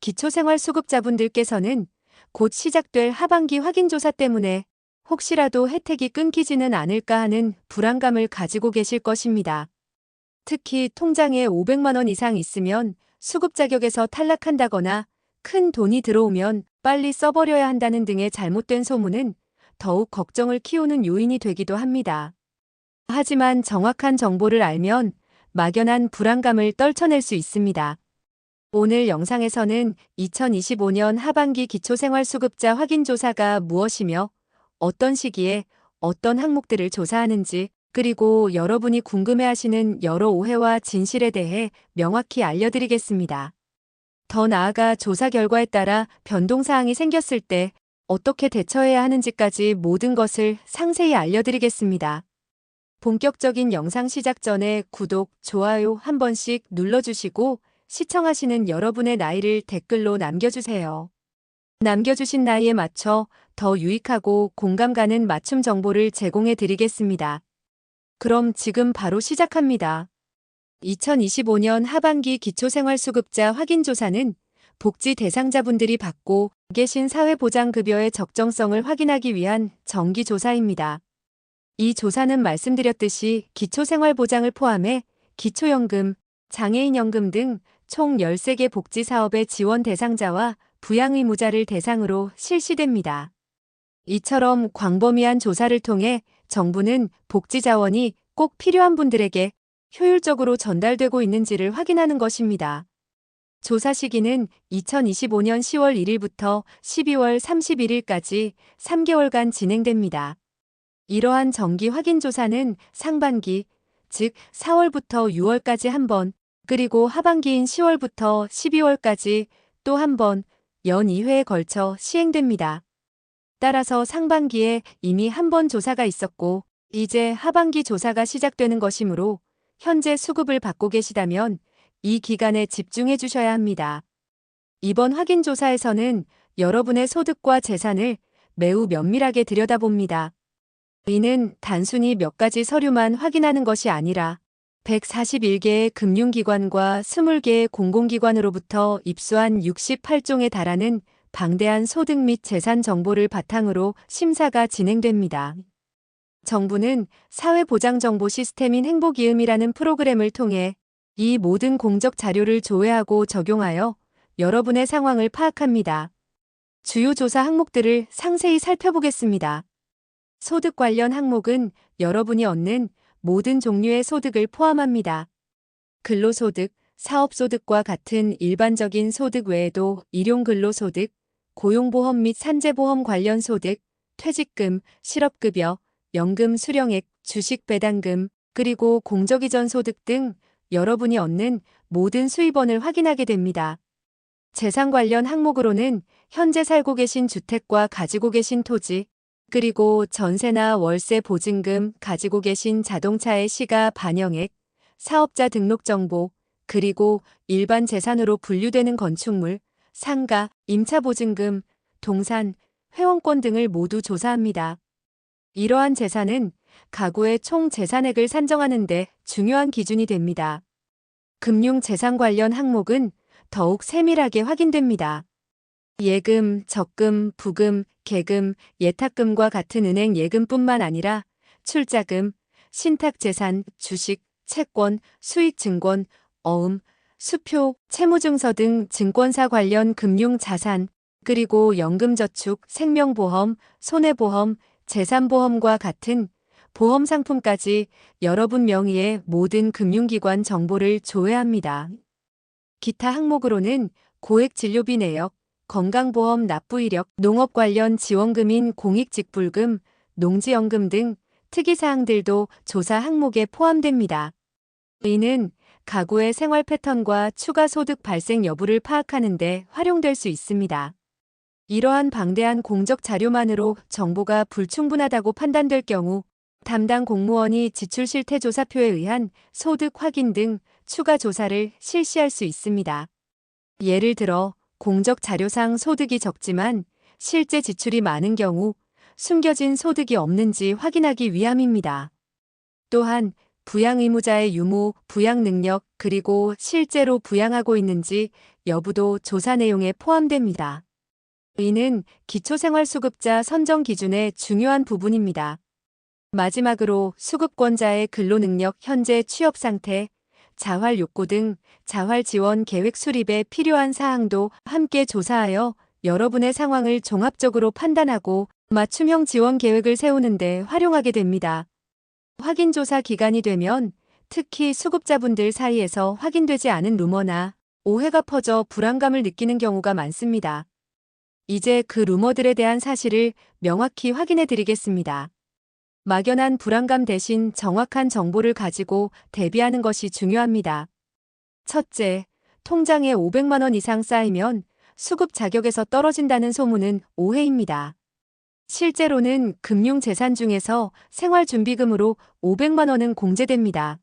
기초생활수급자분들께서는 곧 시작될 하반기 확인조사 때문에 혹시라도 혜택이 끊기지는 않을까 하는 불안감을 가지고 계실 것입니다. 특히 통장에 500만 원 이상 있으면 수급 자격에서 탈락한다거나 큰 돈이 들어오면 빨리 써버려야 한다는 등의 잘못된 소문은 더욱 걱정을 키우는 요인이 되기도 합니다. 하지만 정확한 정보를 알면 막연한 불안감을 떨쳐낼 수 있습니다. 오늘 영상에서는 2025년 하반기 기초생활수급자 확인조사가 무엇이며 어떤 시기에 어떤 항목들을 조사하는지, 그리고 여러분이 궁금해하시는 여러 오해와 진실에 대해 명확히 알려드리겠습니다. 더 나아가 조사 결과에 따라 변동사항이 생겼을 때 어떻게 대처해야 하는지까지 모든 것을 상세히 알려드리겠습니다. 본격적인 영상 시작 전에 구독, 좋아요 한 번씩 눌러주시고 시청하시는 여러분의 나이를 댓글로 남겨주세요. 남겨주신 나이에 맞춰 더 유익하고 공감 가는 맞춤 정보를 제공해 드리겠습니다. 그럼 지금 바로 시작합니다. 2025년 하반기 기초생활수급자 확인조사는 복지 대상자분들이 받고 계신 사회보장급여의 적정성을 확인하기 위한 정기조사입니다. 이 조사는 말씀드렸듯이 기초생활보장을 포함해 기초연금, 장애인연금 등 총 13개 복지사업의 지원 대상자와 부양의무자를 대상으로 실시됩니다. 이처럼 광범위한 조사를 통해 정부는 복지자원이 꼭 필요한 분들에게 효율적으로 전달되고 있는지를 확인하는 것입니다. 조사 시기는 2025년 10월 1일부터 12월 31일까지 3개월간 진행됩니다. 이러한 정기 확인 조사는 상반기, 즉 4월부터 6월까지 한 번, 그리고 하반기인 10월부터 12월까지 또 한 번, 연 2회에 걸쳐 시행됩니다. 따라서 상반기에 이미 한 번 조사가 있었고 이제 하반기 조사가 시작되는 것이므로 현재 수급을 받고 계시다면 이 기간에 집중해 주셔야 합니다. 이번 확인 조사에서는 여러분의 소득과 재산을 매우 면밀하게 들여다봅니다. 이는 단순히 몇 가지 서류만 확인하는 것이 아니라 141개의 금융기관과 20개의 공공기관으로부터 입수한 68종에 달하는 방대한 소득 및 재산 정보를 바탕으로 심사가 진행됩니다. 정부는 사회보장정보 시스템인 행복이음이라는 프로그램을 통해 이 모든 공적 자료를 조회하고 적용하여 여러분의 상황을 파악합니다. 주요 조사 항목들을 상세히 살펴보겠습니다. 소득 관련 항목은 여러분이 얻는 모든 종류의 소득을 포함합니다. 근로소득, 사업소득과 같은 일반적인 소득 외에도 일용근로소득, 고용보험 및 산재보험 관련 소득, 퇴직금, 실업급여, 연금 수령액, 주식 배당금, 그리고 공적이전 소득 등 여러분이 얻는 모든 수입원을 확인하게 됩니다. 재산 관련 항목으로는 현재 살고 계신 주택과 가지고 계신 토지, 그리고 전세나 월세 보증금, 가지고 계신 자동차의 시가 반영액, 사업자 등록 정보, 그리고 일반 재산으로 분류되는 건축물, 상가, 임차 보증금, 동산, 회원권 등을 모두 조사합니다. 이러한 재산은 가구의 총 재산액을 산정하는 데 중요한 기준이 됩니다. 금융 재산 관련 항목은 더욱 세밀하게 확인됩니다. 예금, 적금, 부금, 계금, 예탁금과 같은 은행 예금뿐만 아니라 출자금, 신탁재산, 주식, 채권, 수익증권, 어음, 수표, 채무증서 등 증권사 관련 금융자산, 그리고 연금저축, 생명보험, 손해보험, 재산보험과 같은 보험 상품까지 여러분 명의의 모든 금융기관 정보를 조회합니다. 기타 항목으로는 고액진료비 내역, 건강보험 납부 이력, 농업 관련 지원금인 공익직불금, 농지연금 등 특이사항들도 조사 항목에 포함됩니다. 이는 가구의 생활 패턴과 추가 소득 발생 여부를 파악하는 데 활용될 수 있습니다. 이러한 방대한 공적 자료만으로 정보가 불충분하다고 판단될 경우 담당 공무원이 지출실태조사표에 의한 소득 확인 등 추가 조사를 실시할 수 있습니다. 예를 들어 공적 자료상 소득이 적지만 실제 지출이 많은 경우 숨겨진 소득이 없는지 확인하기 위함입니다. 또한 부양 의무자의 유무, 부양 능력, 그리고 실제로 부양하고 있는지 여부도 조사 내용에 포함됩니다. 이는 기초생활수급자 선정 기준의 중요한 부분입니다. 마지막으로 수급권자의 근로능력, 현재 취업 상태, 자활 욕구 등 자활 지원 계획 수립에 필요한 사항도 함께 조사하여 여러분의 상황을 종합적으로 판단하고 맞춤형 지원 계획을 세우는 데 활용하게 됩니다. 확인조사 기간이 되면 특히 수급자분들 사이에서 확인되지 않은 루머나 오해가 퍼져 불안감을 느끼는 경우가 많습니다. 이제 그 루머들에 대한 사실을 명확히 확인해 드리겠습니다. 막연한 불안감 대신 정확한 정보를 가지고 대비하는 것이 중요합니다. 첫째, 통장에 500만 원 이상 쌓이면 수급 자격에서 떨어진다는 소문은 오해입니다. 실제로는 금융재산 중에서 생활준비금으로 500만 원은 공제됩니다.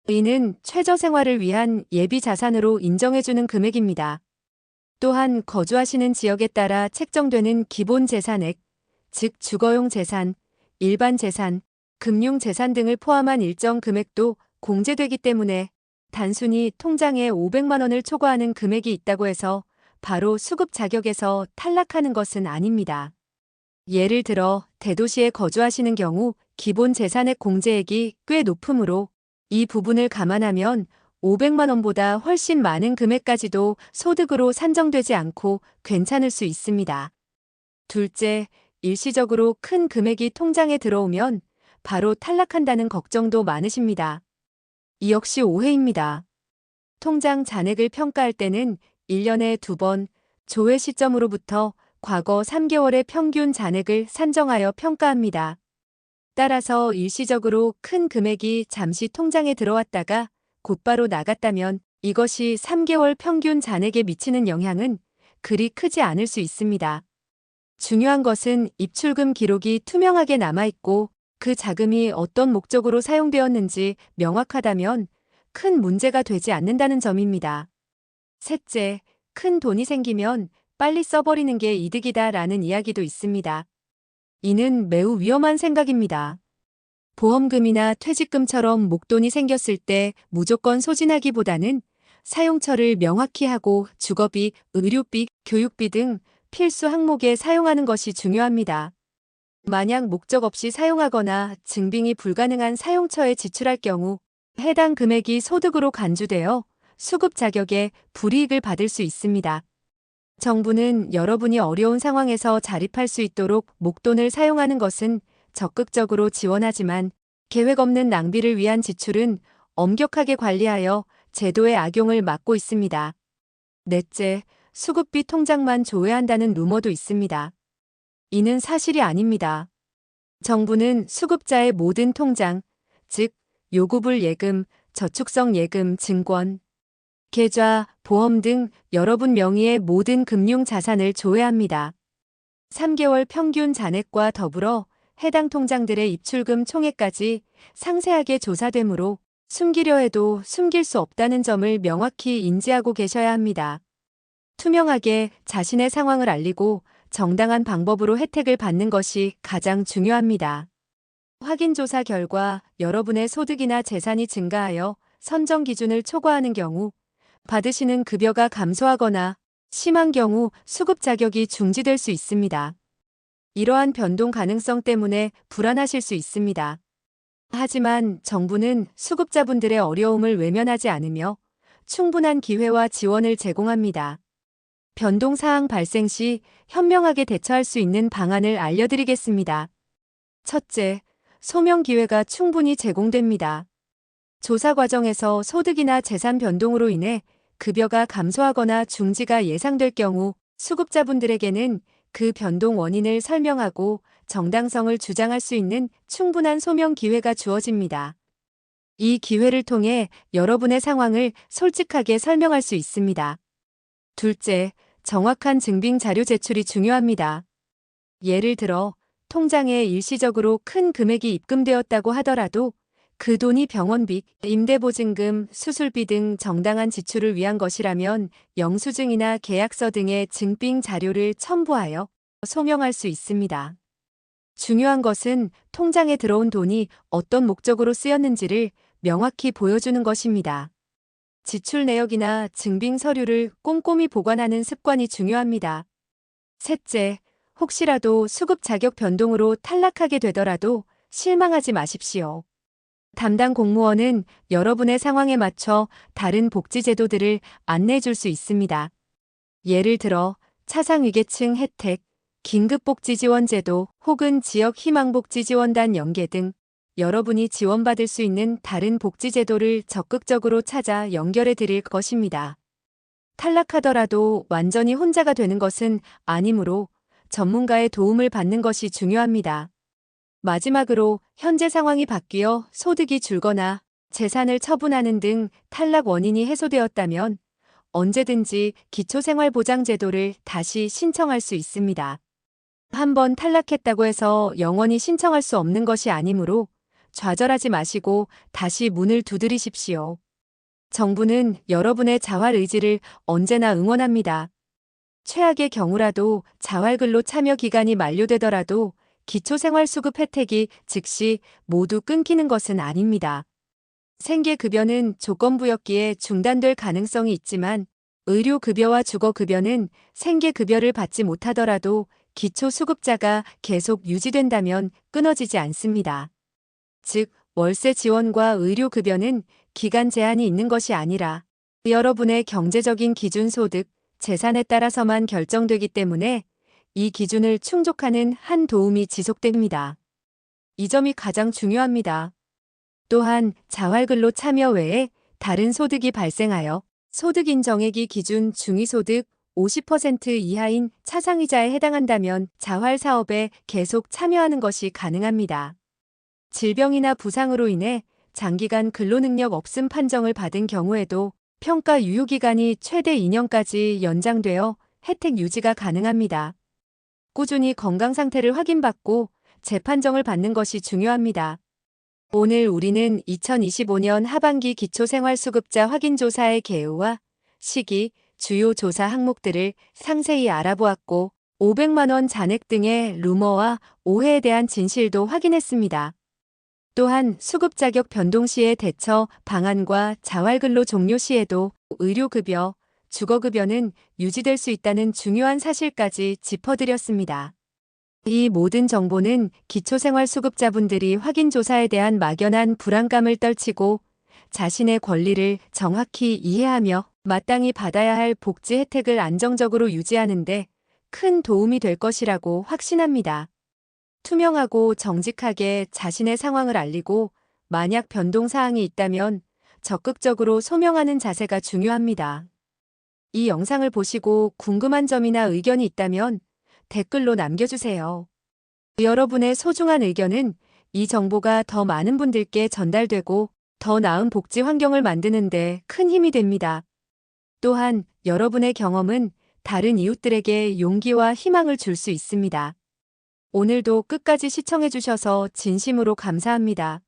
이는 최저생활을 위한 예비자산으로 인정해주는 금액입니다. 또한 거주하시는 지역에 따라 책정되는 기본재산액, 즉 주거용 재산, 일반 재산, 금융재산 등을 포함한 일정 금액도 공제되기 때문에 단순히 통장에 500만 원을 초과하는 금액이 있다고 해서 바로 수급 자격에서 탈락하는 것은 아닙니다. 예를 들어 대도시에 거주하시는 경우 기본 재산액 공제액이 꽤 높으므로 이 부분을 감안하면 500만 원보다 훨씬 많은 금액까지도 소득으로 산정되지 않고 괜찮을 수 있습니다. 둘째, 일시적으로 큰 금액이 통장에 들어오면 바로 탈락한다는 걱정도 많으십니다. 이 역시 오해입니다. 통장 잔액을 평가할 때는 1년에 2번, 조회 시점으로부터 과거 3개월의 평균 잔액을 산정하여 평가합니다. 따라서 일시적으로 큰 금액이 잠시 통장에 들어왔다가 곧바로 나갔다면 이것이 3개월 평균 잔액에 미치는 영향은 그리 크지 않을 수 있습니다. 중요한 것은 입출금 기록이 투명하게 남아있고 그 자금이 어떤 목적으로 사용되었는지 명확하다면 큰 문제가 되지 않는다는 점입니다. 셋째, 큰 돈이 생기면 빨리 써버리는 게 이득이다라는 이야기도 있습니다. 이는 매우 위험한 생각입니다. 보험금이나 퇴직금처럼 목돈이 생겼을 때 무조건 소진하기보다는 사용처를 명확히 하고 주거비, 의료비, 교육비 등 필수 항목에 사용하는 것이 중요합니다. 만약 목적 없이 사용하거나 증빙이 불가능한 사용처에 지출할 경우 해당 금액이 소득으로 간주되어 수급 자격에 불이익을 받을 수 있습니다. 정부는 여러분이 어려운 상황에서 자립할 수 있도록 목돈을 사용하는 것은 적극적으로 지원하지만 계획 없는 낭비를 위한 지출은 엄격하게 관리하여 제도의 악용을 막고 있습니다. 넷째, 수급비 통장만 조회한다는 루머도 있습니다. 이는 사실이 아닙니다. 정부는 수급자의 모든 통장, 즉 요구불 예금, 저축성 예금, 증권, 계좌, 보험 등 여러분 명의의 모든 금융 자산을 조회합니다. 3개월 평균 잔액과 더불어 해당 통장들의 입출금 총액까지 상세하게 조사되므로 숨기려 해도 숨길 수 없다는 점을 명확히 인지하고 계셔야 합니다. 투명하게 자신의 상황을 알리고 정당한 방법으로 혜택을 받는 것이 가장 중요합니다. 확인조사 결과 여러분의 소득이나 재산이 증가하여 선정 기준을 초과하는 경우 받으시는 급여가 감소하거나 심한 경우 수급 자격이 중지될 수 있습니다. 이러한 변동 가능성 때문에 불안하실 수 있습니다. 하지만 정부는 수급자분들의 어려움을 외면하지 않으며 충분한 기회와 지원을 제공합니다. 변동 사항 발생 시 현명하게 대처할 수 있는 방안을 알려드리겠습니다. 첫째, 소명 기회가 충분히 제공됩니다. 조사 과정에서 소득이나 재산 변동으로 인해 급여가 감소하거나 중지가 예상될 경우 수급자분들에게는 그 변동 원인을 설명하고 정당성을 주장할 수 있는 충분한 소명 기회가 주어집니다. 이 기회를 통해 여러분의 상황을 솔직하게 설명할 수 있습니다. 둘째, 정확한 증빙 자료 제출이 중요합니다. 예를 들어 통장에 일시적으로 큰 금액이 입금되었다고 하더라도 그 돈이 병원비, 임대보증금, 수술비 등 정당한 지출을 위한 것이라면 영수증이나 계약서 등의 증빙 자료를 첨부하여 소명할 수 있습니다. 중요한 것은 통장에 들어온 돈이 어떤 목적으로 쓰였는지를 명확히 보여주는 것입니다. 지출 내역이나 증빙 서류를 꼼꼼히 보관하는 습관이 중요합니다. 셋째, 혹시라도 수급 자격 변동으로 탈락하게 되더라도 실망하지 마십시오. 담당 공무원은 여러분의 상황에 맞춰 다른 복지 제도들을 안내해 줄 수 있습니다. 예를 들어 차상위계층 혜택, 긴급복지지원제도 혹은 지역희망복지지원단 연계 등 여러분이 지원받을 수 있는 다른 복지제도를 적극적으로 찾아 연결해 드릴 것입니다. 탈락하더라도 완전히 혼자가 되는 것은 아니므로 전문가의 도움을 받는 것이 중요합니다. 마지막으로 현재 상황이 바뀌어 소득이 줄거나 재산을 처분하는 등 탈락 원인이 해소되었다면 언제든지 기초생활보장제도를 다시 신청할 수 있습니다. 한번 탈락했다고 해서 영원히 신청할 수 없는 것이 아니므로 좌절하지 마시고 다시 문을 두드리십시오. 정부는 여러분의 자활 의지를 언제나 응원합니다. 최악의 경우라도 자활근로 참여 기간이 만료되더라도 기초생활수급 혜택이 즉시 모두 끊기는 것은 아닙니다. 생계급여는 조건부였기에 중단될 가능성이 있지만 의료급여와 주거급여는 생계급여를 받지 못하더라도 기초수급자가 계속 유지된다면 끊어지지 않습니다. 즉, 월세 지원과 의료급여는 기간 제한이 있는 것이 아니라 여러분의 경제적인 기준소득, 재산에 따라서만 결정되기 때문에 이 기준을 충족하는 한 도움이 지속됩니다. 이 점이 가장 중요합니다. 또한 자활근로 참여 외에 다른 소득이 발생하여 소득 인정액이 기준 중위소득 50% 이하인 차상위자에 해당한다면 자활 사업에 계속 참여하는 것이 가능합니다. 질병이나 부상으로 인해 장기간 근로능력 없음 판정을 받은 경우에도 평가 유효기간이 최대 2년까지 연장되어 혜택 유지가 가능합니다. 꾸준히 건강 상태를 확인받고 재판정을 받는 것이 중요합니다. 오늘 우리는 2025년 하반기 기초생활수급자 확인조사의 개요와 시기, 주요 조사 항목들을 상세히 알아보았고 500만 원 잔액 등의 루머와 오해에 대한 진실도 확인했습니다. 또한 수급 자격 변동 시의 대처 방안과 자활근로 종료 시에도 의료급여, 주거급여는 유지될 수 있다는 중요한 사실까지 짚어드렸습니다. 이 모든 정보는 기초생활수급자분들이 확인조사에 대한 막연한 불안감을 떨치고 자신의 권리를 정확히 이해하며 마땅히 받아야 할 복지 혜택을 안정적으로 유지하는 데 큰 도움이 될 것이라고 확신합니다. 투명하고 정직하게 자신의 상황을 알리고 만약 변동사항이 있다면 적극적으로 소명하는 자세가 중요합니다. 이 영상을 보시고 궁금한 점이나 의견이 있다면 댓글로 남겨주세요. 여러분의 소중한 의견은 이 정보가 더 많은 분들께 전달되고 더 나은 복지 환경을 만드는 데 큰 힘이 됩니다. 또한 여러분의 경험은 다른 이웃들에게 용기와 희망을 줄 수 있습니다. 오늘도 끝까지 시청해주셔서 진심으로 감사합니다.